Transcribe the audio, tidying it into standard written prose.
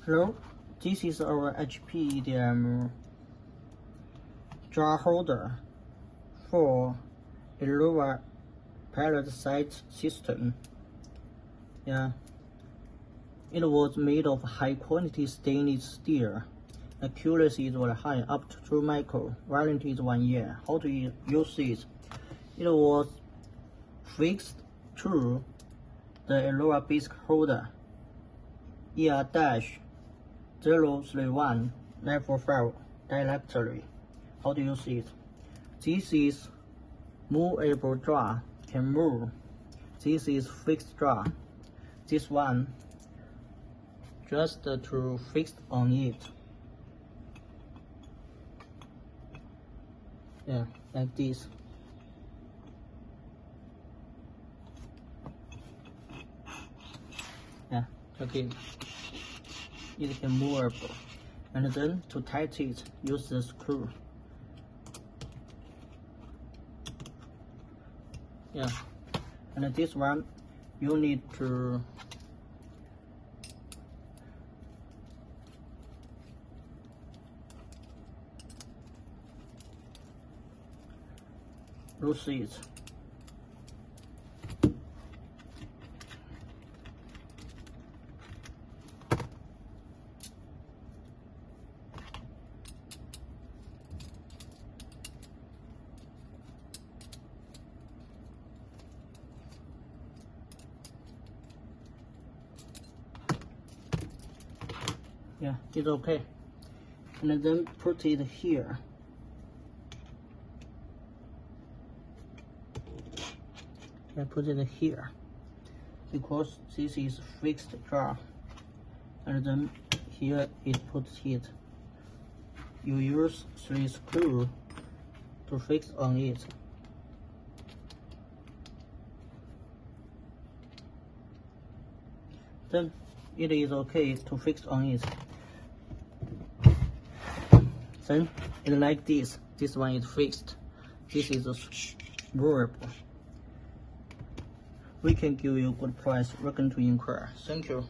Hello, this is our HPEDM jar holder for Erowa pallet sight system. Yeah, it was made of high quality stainless steel. Accuracy is very high, up to 2 micron. Warranty is 1 year. How to use it? It was fixed to the Erowa basic holder ER-033958 directly. How to use it? This is movable jar, can move. This is fixed jar. This one just to fix on it. Yeah, like this. Yeah, okay. It can move, and then to tighten it, use the screw. Yeah, and this one you need to loose it. Yeah, it's okay. And then put it here. I put it here because this is fixed jar, and then here it puts it. You use 3 screws to fix on it. Then it is okay to fix on it. Then it's like this. This one is fixed. This is movable. We can give you a good price. Welcome to inquire. Thank you.